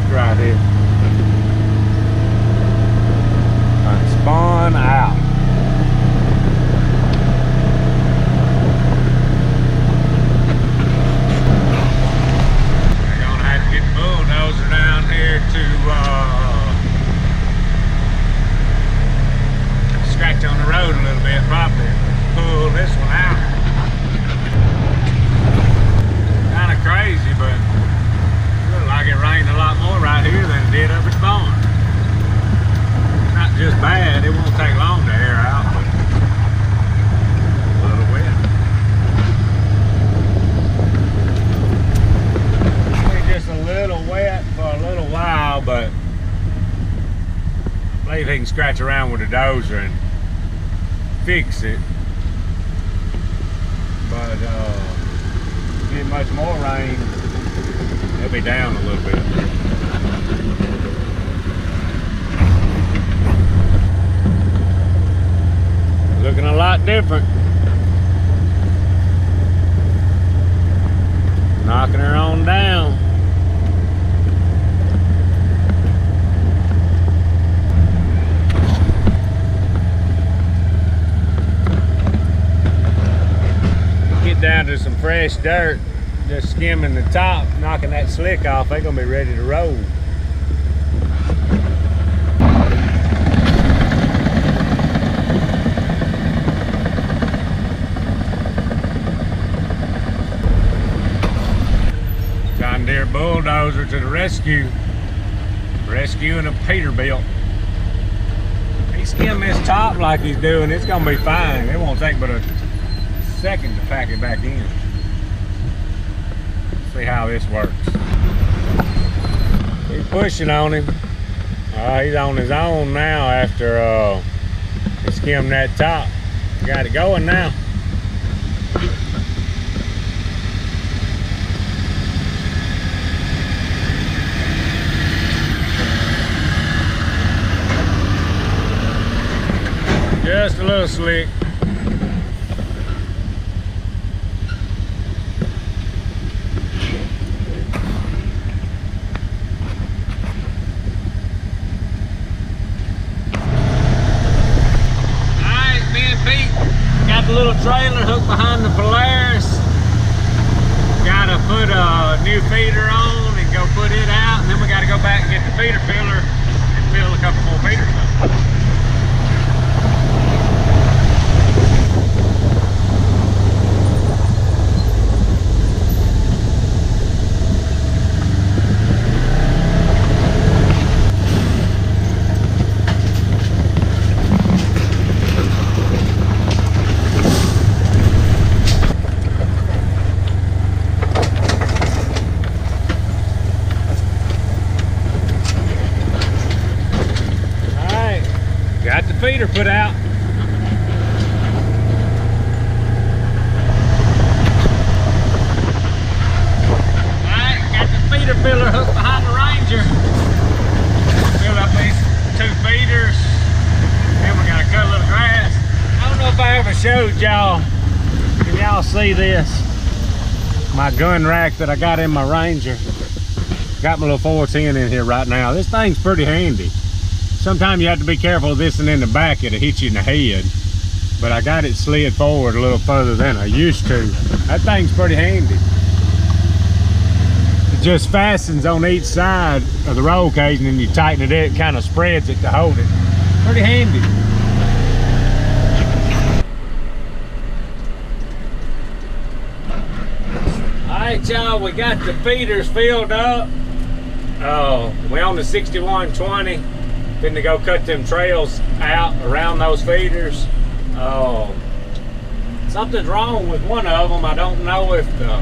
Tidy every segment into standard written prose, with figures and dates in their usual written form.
truck right here. Spun out. We're gonna have to get the bulldozer down here to scratch on the road a little bit, probably pull this one out. Kind of crazy, but it looks like it rained a lot more right here than it did up at the barn. Not just bad, it won't take long to air out, but a little wet. It's just a little wet for a little while, but I believe he can scratch around with the dozer and fix it. But get much more rain, it'll be down a little bit. Looking a lot different. Knocking her on down. Get down to some fresh dirt, just skimming the top, knocking that slick off. They're gonna be ready to roll. Bulldozer to the rescue, rescuing a Peterbilt. He skimmed this top like he's doing, it's gonna be fine. It won't take but a second to pack it back in. See how this works. Keep pushing on him. He's on his own now after he skimmed that top. Got it going now. Just a little slick. Alright, me and Pete got the little trailer hooked behind the Polaris. Gotta put a new feeder on and go put it out, and then we gotta go back and get the feeder filler and fill a couple more feeders up. Got the feeder put out. Alright, got the feeder filler hooked behind the Ranger. Fill up these 2 feeders. Then we gotta cut a little grass. I don't know if I ever showed y'all. Can y'all see this? My gun rack that I got in my Ranger. Got my little 410 in here right now. This thing's pretty handy. Sometimes you have to be careful of this, and in the back it'll hit you in the head. But I got it slid forward a little further than I used to. That thing's pretty handy. It just fastens on each side of the roll cage, and then you tighten it, it kind of spreads it to hold it. Pretty handy. Alright y'all, we got the feeders filled up. We're on the 6120. Then to go cut them trails out around those feeders. Something's wrong with one of them. I don't know if the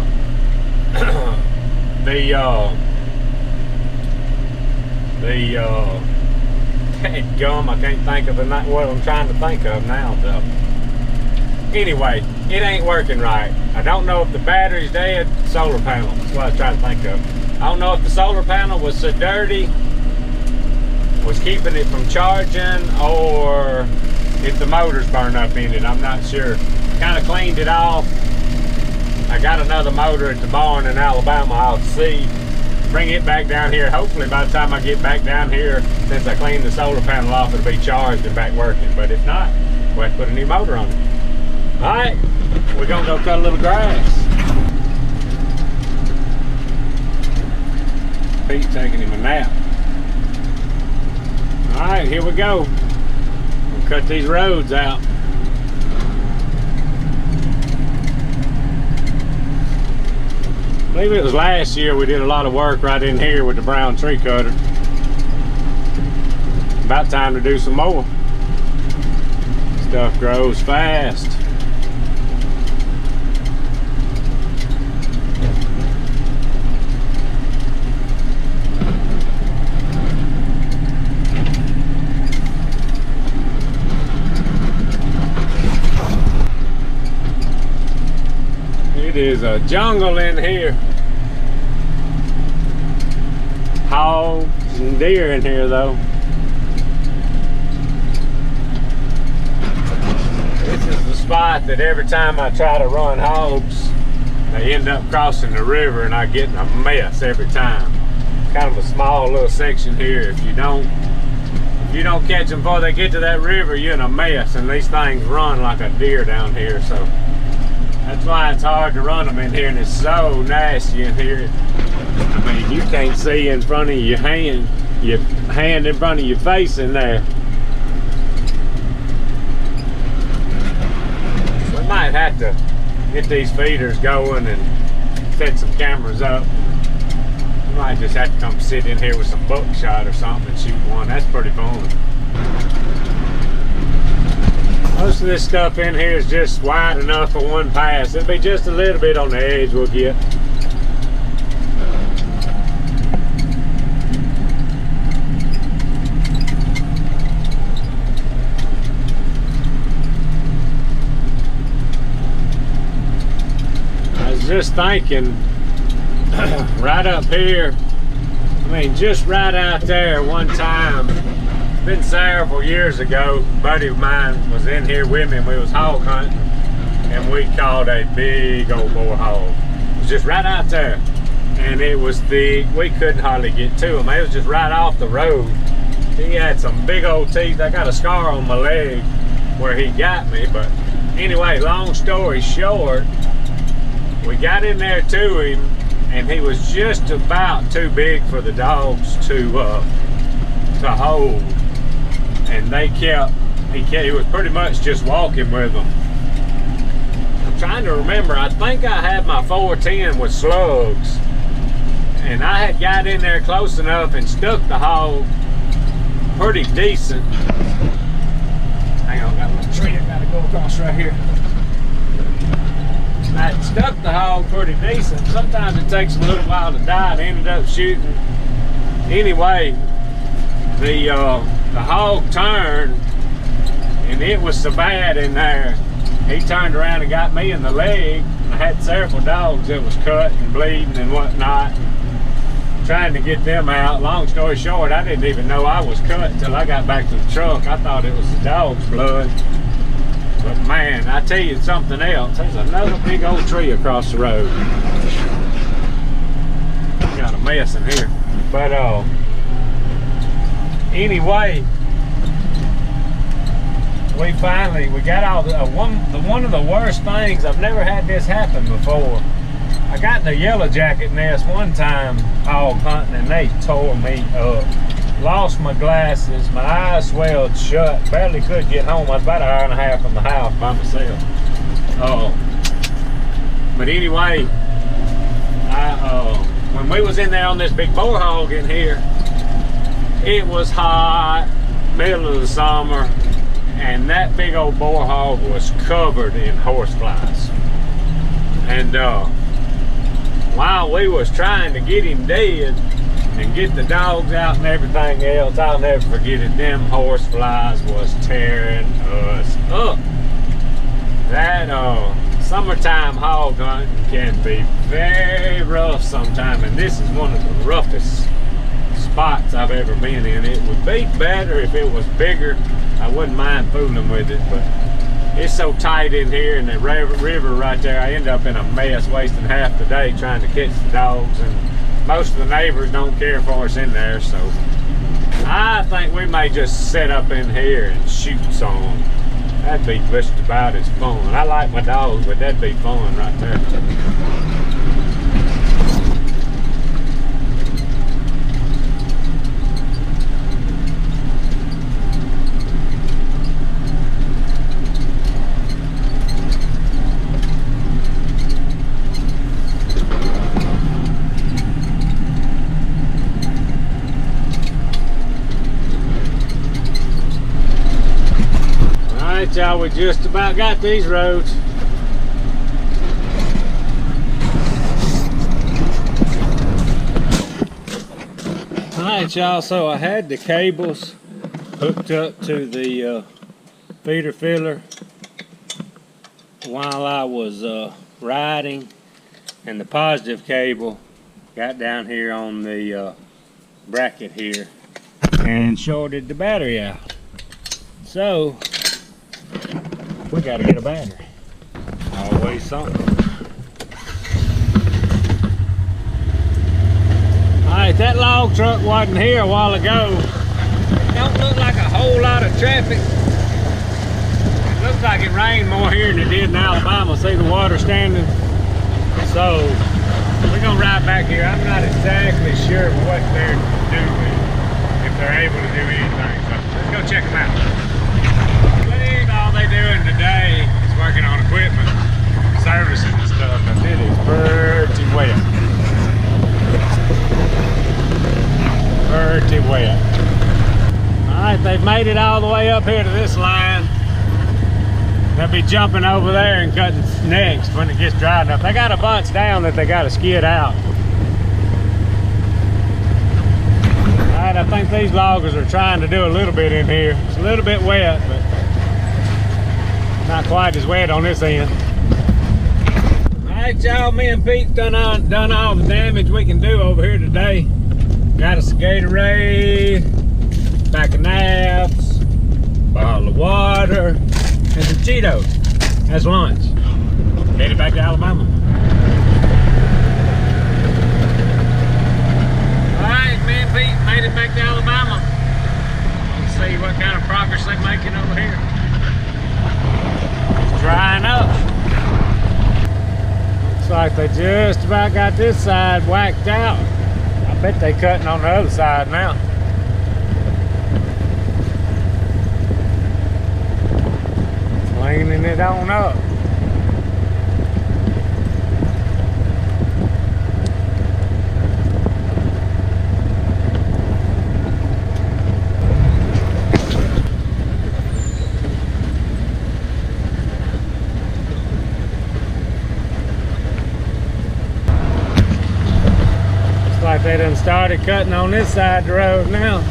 gum, I can't think of what I'm trying to think of now though. Anyway, it ain't working right. I don't know if the battery's dead. Solar panel, that's what I was trying to think of. I don't know if the solar panel was so dirty, was keeping it from charging, or if the motor's burned up in it. I'm not sure. Kind of cleaned it off. I got another motor at the barn in Alabama I'll see. bring it back down here. Hopefully by the time I get back down here, since I cleaned the solar panel off, it'll be charged and back working. But if not, we'll have to put a new motor on it. All right, we're gonna go cut a little grass. Pete's taking him a nap. All right, here we go. We'll cut these roads out. I believe it was last year we did a lot of work right in here with the brown tree cutter. About time to do some more. Stuff grows fast. It is a jungle in here. Hogs and deer in here though. This is the spot that every time I try to run hogs, they end up crossing the river and I get in a mess every time. Kind of a small little section here. If you don't catch them before they get to that river, you're in a mess, and these things run like a deer down here, so that's why it's hard to run them in here, and it's so nasty in here. I mean, you can't see in front of your hand in front of your face in there. We might have to get these feeders going and set some cameras up. We might just have to come sit in here with some buckshot or something and shoot one. That's pretty fun. Most of this stuff in here is just wide enough for one pass. It'll be just a little bit on the edge we'll get. I was just thinking, right up here, I mean just right out there one time, it's been several years ago, a buddy of mine was in here with me and we was hog hunting, and we caught a big old boar hog. It was just right out there, and it was thick. We couldn't hardly get to him. It was just right off the road. He had some big old teeth. I got a scar on my leg where he got me, but anyway, long story short, we got in there to him, and he was just about too big for the dogs to hold. And he was pretty much just walking with them. I'm trying to remember, I think I had my 410 with slugs, and I had got in there close enough and stuck the hog pretty decent. Hang on, got a little tree I gotta go across right here. I stuck the hog pretty decent. Sometimes it takes a little while to die. I ended up shooting. Anyway, the hog turned, and it was so bad in there. He turned around and got me in the leg. I had several dogs that was cut and bleeding and whatnot, trying to get them out. Long story short, I didn't even know I was cut until I got back to the truck. I thought it was the dog's blood. But man, I tell you something else. There's another big old tree across the road. Got a mess in here. But anyway, we got all the one of the worst things. I've never had this happen before. I got in a yellow jacket nest one time hog hunting, and they tore me up. Lost my glasses, my eyes swelled shut, barely could get home. I was about an hour and a half from the house by myself. But anyway, when we was in there on this big boar hog in here, it was hot, middle of the summer, and that big old boar hog was covered in horseflies. And while we was trying to get him dead and get the dogs out and everything else, I'll never forget it, them horseflies was tearing us up. That summertime hog hunting can be very rough sometime, and this is one of the roughest spots I've ever been in. It would be better if it was bigger. I wouldn't mind fooling with it, but it's so tight in here, and the river right there, I end up in a mess, wasting half the day trying to catch the dogs and most of the neighbors don't care for us in there, so I think we may just set up in here and shoot some. That'd be just about as fun. I like my dogs, but that'd be fun right there. Alright y'all, we just about got these roads. Alright y'all, so I had the cables hooked up to the feeder filler while I was riding, and the positive cable got down here on the bracket here and shorted the battery out. So we gotta get a battery. Always something. Alright, that log truck wasn't here a while ago. Don't look like a whole lot of traffic. It looks like it rained more here than it did in Alabama. See the water standing? So we're gonna ride back here. I'm not exactly sure what they're doing, if they're able to do anything. So let's go check them out. All they doing today is working on equipment, servicing and stuff, and it is pretty wet. Pretty wet. Alright, they've made it all the way up here to this line. They'll be jumping over there and cutting next when it gets dry enough. They got a bunch down that they got to skid out. Alright, I think these loggers are trying to do a little bit in here. It's a little bit wet, but not quite as wet on this end. Alright y'all, me and Pete done all the damage we can do over here today. Got us a Gatorade, pack of naps, bottle of water, and some Cheetos. That's lunch. Headed back to Alabama. Alright, me and Pete made it back to Alabama. Let's see what kind of progress they're making over here. Drying up. Looks like they just about got this side whacked out. I bet they cutting on the other side now. Cleaning it on up. Like they done started cutting on this side of the road now.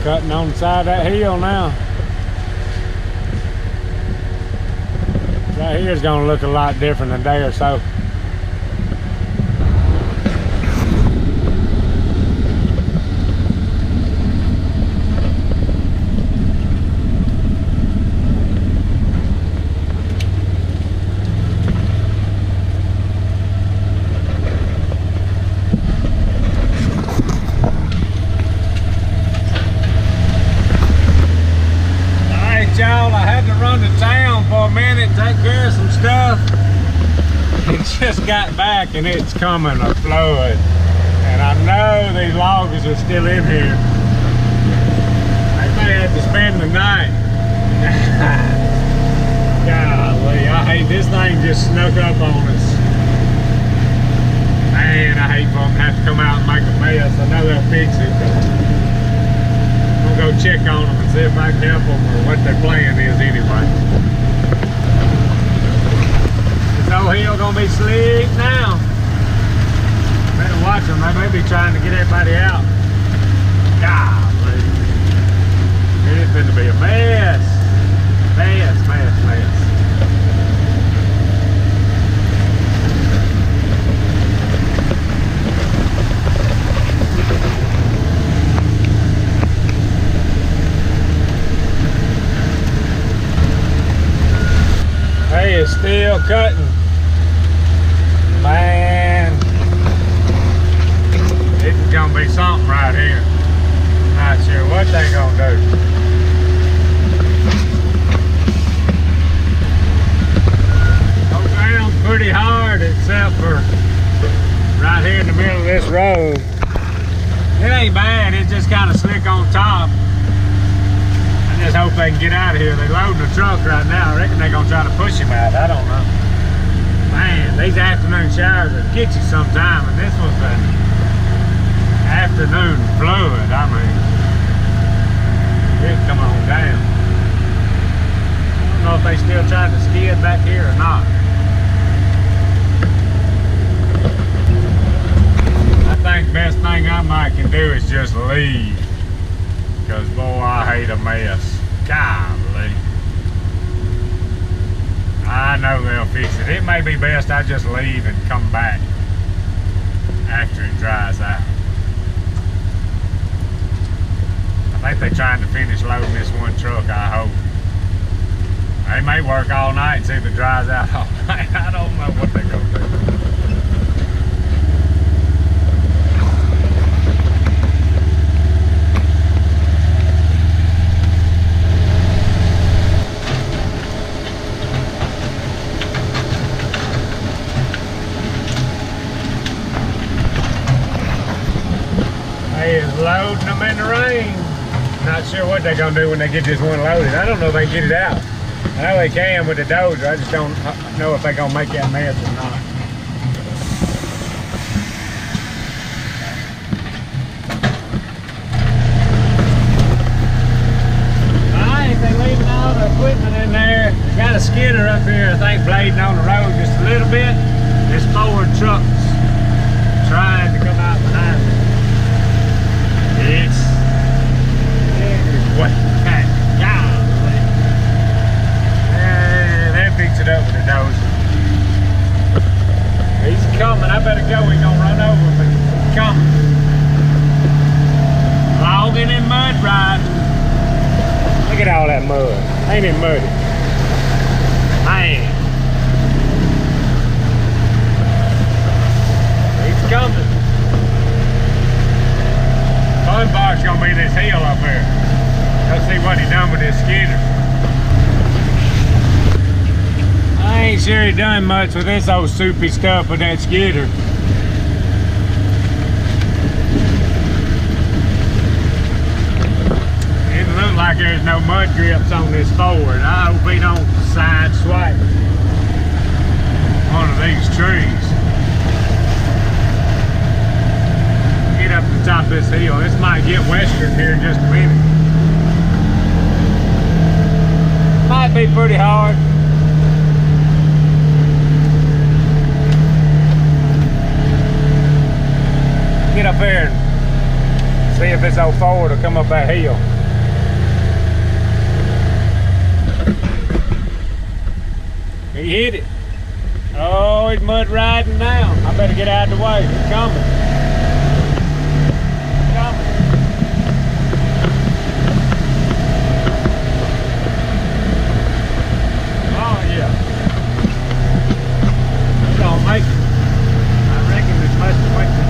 Cutting on the side of that hill now. Right here is going to look a lot different in a day or so. Y'all, I had to run to town for a minute, take care of some stuff. It just got back and it's coming a flood. And I know these loggers are still in here. They may have to spend the night. Golly, I hate this thing just snuck up on us. Man, I hate for them to have to come out and make a mess. I know they'll fix it, but I'm gonna go check on them. see if I can help them or what their plan is anyway. This old hill gonna be slick now. Better watch them, they may be trying to get everybody out. Golly. It's gonna be a mess. Mess. Hey, it's still cutting. Man, it's gonna be something right here. Not sure what they gonna do. Goes down pretty hard except for right here in the middle of this road. It ain't bad, it's just kind of slick on top. I just hope they can get out of here. They're loading the truck right now. I reckon they're gonna try to push him out. I don't know. Man, these afternoon showers will get you sometime, and this was an afternoon flood. I mean, it come on down. I don't know if they still trying to skid back here or not. I think the best thing I might can do is just leave. Because boy, I hate a mess. Golly. I know they'll fix it. It may be best I just leave and come back after it dries out. I think they're trying to finish loading this one truck, I hope. They may work all night and see if it dries out all night. I don't know what they're going to do. Loading them in the rain. Not sure what they're gonna do when they get this one loaded. I don't know if they can get it out. I know they can with the dozer. I just don't know if they're gonna make that mess or not. Alright, they leaving all the equipment in there. Got a skidder up here, I think, blading on the road just a little bit. This forward truck's trying to come out behind me. It is what kind of golly. They'll fix it up with a dozer. He's coming. I better go. He's gonna run over me. He's coming. Logging and mud riding. Look at all that mud. Ain't it muddy? Man. He's coming. Fun part's gonna be this hill up here. Let's see what he done with this skidder. I ain't sure he done much with this old soupy stuff with that skidder. It looks like there's no mud grips on this forward. I hope he don't side swipe one of these trees. Up the top of this hill. This might get western here in just a minute. Might be pretty hard. Get up here and see if this old forward will come up that hill. He hit it. Oh, he's mud riding now. I better get out of the way. He's coming. Make it. I reckon it must have went to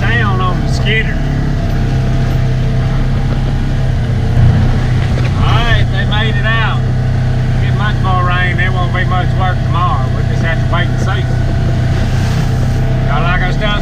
town on the skidder. Alright, they made it out. Get much more rain, there won't be much work tomorrow. We'll just have to wait and see. Y'all like our stuff?